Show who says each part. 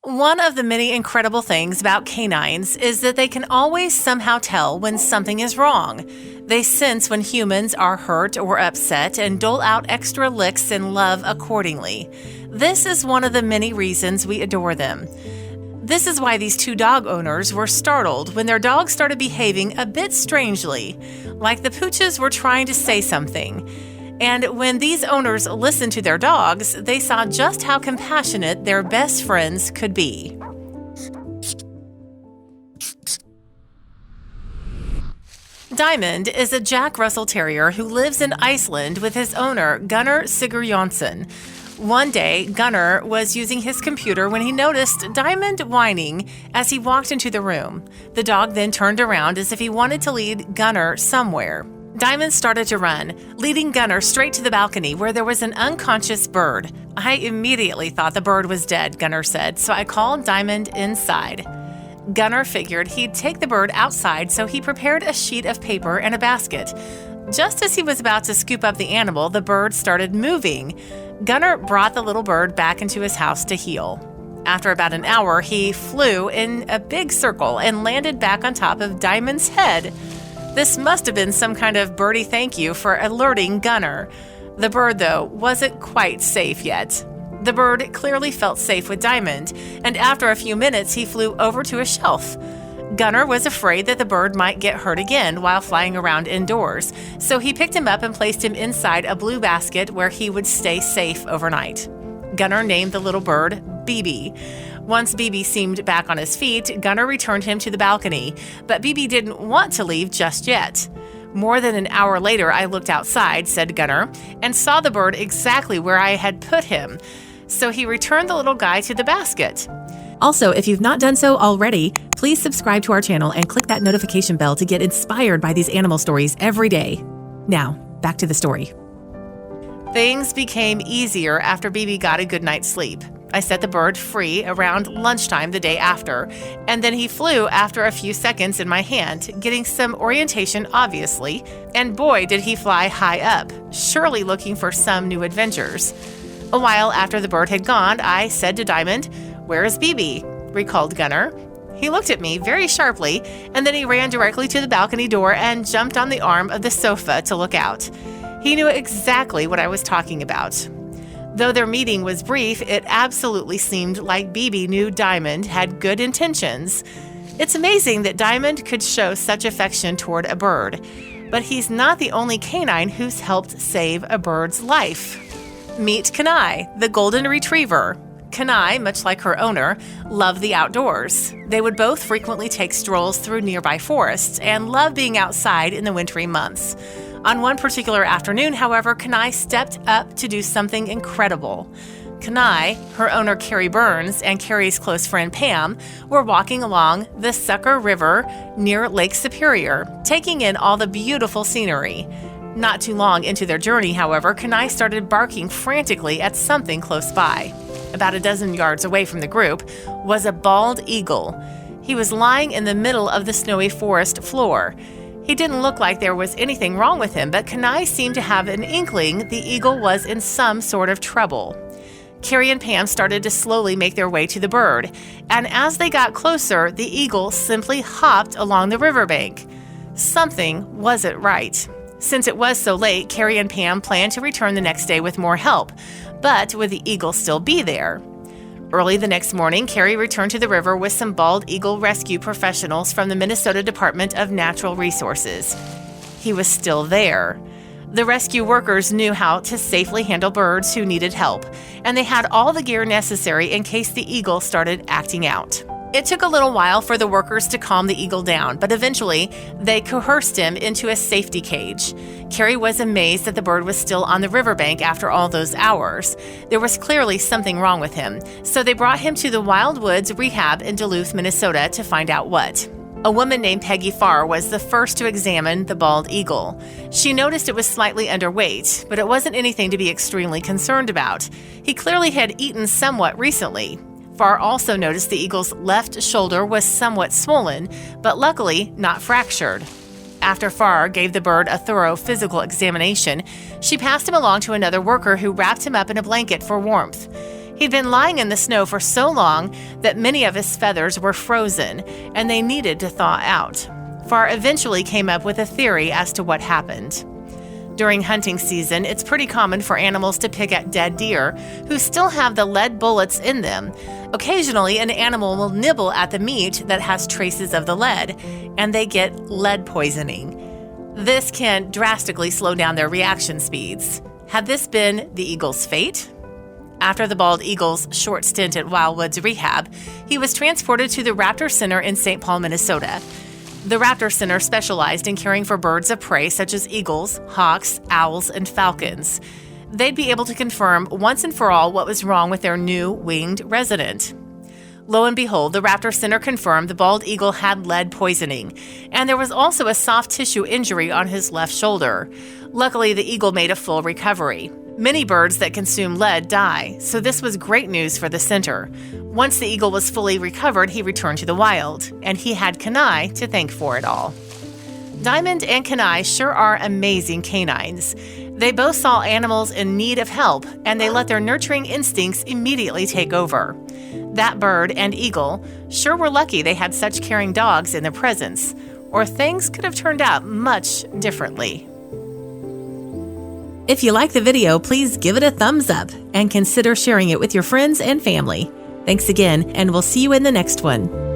Speaker 1: One of the many incredible things about canines is that they can always somehow tell when something is wrong. They sense when humans are hurt or upset and dole out extra licks and love accordingly. This is one of the many reasons we adore them. This is why these two dog owners were startled when their dog started behaving a bit strangely, like the pooches were trying to say something. And when these owners listened to their dogs, they saw just how compassionate their best friends could be. Diamond is a Jack Russell Terrier who lives in Iceland with his owner, Gunnar Sigurjónsson. One day, Gunnar was using his computer when he noticed Diamond whining as he walked into the room. The dog then turned around as if he wanted to lead Gunnar somewhere. Diamond started to run, leading Gunnar straight to the balcony where there was an unconscious bird. I immediately thought the bird was dead, Gunnar said, so I called Diamond inside. Gunnar figured he'd take the bird outside, so he prepared a sheet of paper and a basket. Just as he was about to scoop up the animal, the bird started moving. Gunnar brought the little bird back into his house to heal. After about an hour, he flew in a big circle and landed back on top of Diamond's head. This must have been some kind of birdie thank you for alerting Gunnar. The bird, though, wasn't quite safe yet. The bird clearly felt safe with Diamond, and after a few minutes, he flew over to a shelf. Gunnar was afraid that the bird might get hurt again while flying around indoors, so he picked him up and placed him inside a blue basket where he would stay safe overnight. Gunnar named the little bird Bibi. Once Bibi seemed back on his feet, Gunnar returned him to the balcony, but Bibi didn't want to leave just yet. More than an hour later, I looked outside, said Gunnar, and saw the bird exactly where I had put him. So he returned the little guy to the basket.
Speaker 2: Also, if you've not done so already, please subscribe to our channel and click that notification bell to get inspired by these animal stories every day. Now, back to the story.
Speaker 1: Things became easier after Bibi got a good night's sleep. I set the bird free around lunchtime the day after, and then he flew after a few seconds in my hand, getting some orientation obviously, and boy did he fly high up, surely looking for some new adventures. A while after the bird had gone, I said to Diamond, "Where is Bibi?" recalled Gunnar. He looked at me very sharply, and then he ran directly to the balcony door and jumped on the arm of the sofa to look out. He knew exactly what I was talking about. Though their meeting was brief, it absolutely seemed like Bibi knew Diamond had good intentions. It's amazing that Diamond could show such affection toward a bird, but he's not the only canine who's helped save a bird's life. Meet Kanai, the golden retriever. Kanai, much like her owner, loved the outdoors. They would both frequently take strolls through nearby forests and love being outside in the wintry months. On one particular afternoon, however, Kanai stepped up to do something incredible. Kanai, her owner Carrie Burns, and Carrie's close friend Pam were walking along the Sucker River near Lake Superior, taking in all the beautiful scenery. Not too long into their journey, however, Kanai started barking frantically at something close by. About a dozen yards away from the group was a bald eagle. He was lying in the middle of the snowy forest floor. He didn't look like there was anything wrong with him, but Kanai seemed to have an inkling the eagle was in some sort of trouble. Carrie and Pam started to slowly make their way to the bird, and as they got closer, the eagle simply hopped along the riverbank. Something wasn't right. Since it was so late, Carrie and Pam planned to return the next day with more help, but would the eagle still be there? Early the next morning, Carrie returned to the river with some bald eagle rescue professionals from the Minnesota Department of Natural Resources. He was still there. The rescue workers knew how to safely handle birds who needed help, and they had all the gear necessary in case the eagle started acting out. It took a little while for the workers to calm the eagle down, but eventually they coerced him into a safety cage. Carrie was amazed that the bird was still on the riverbank after all those hours. There was clearly something wrong with him, so they brought him to the Wild Woods Rehab in Duluth, Minnesota to find out what. A woman named Peggy Farr was the first to examine the bald eagle. She noticed it was slightly underweight, but it wasn't anything to be extremely concerned about. He clearly had eaten somewhat recently. Farr also noticed the eagle's left shoulder was somewhat swollen, but luckily not fractured. After Farr gave the bird a thorough physical examination, she passed him along to another worker who wrapped him up in a blanket for warmth. He'd been lying in the snow for so long that many of his feathers were frozen, and they needed to thaw out. Far eventually came up with a theory as to what happened. During hunting season, it's pretty common for animals to pick at dead deer who still have the lead bullets in them. Occasionally, an animal will nibble at the meat that has traces of the lead, and they get lead poisoning. This can drastically slow down their reaction speeds. Had this been the eagle's fate? After the bald eagle's short stint at Wildwood's rehab, he was transported to the Raptor Center in St. Paul, Minnesota. The Raptor Center specialized in caring for birds of prey such as eagles, hawks, owls, and falcons. They'd be able to confirm once and for all what was wrong with their new winged resident. Lo and behold, the Raptor Center confirmed the bald eagle had lead poisoning, and there was also a soft tissue injury on his left shoulder. Luckily, the eagle made a full recovery. Many birds that consume lead die, so this was great news for the center. Once the eagle was fully recovered, he returned to the wild, and he had Kanai to thank for it all. Diamond and Kanai sure are amazing canines. They both saw animals in need of help, and they let their nurturing instincts immediately take over. That bird and eagle sure were lucky they had such caring dogs in their presence, or things could have turned out much differently.
Speaker 2: If you like the video, please give it a thumbs up and consider sharing it with your friends and family. Thanks again, and we'll see you in the next one.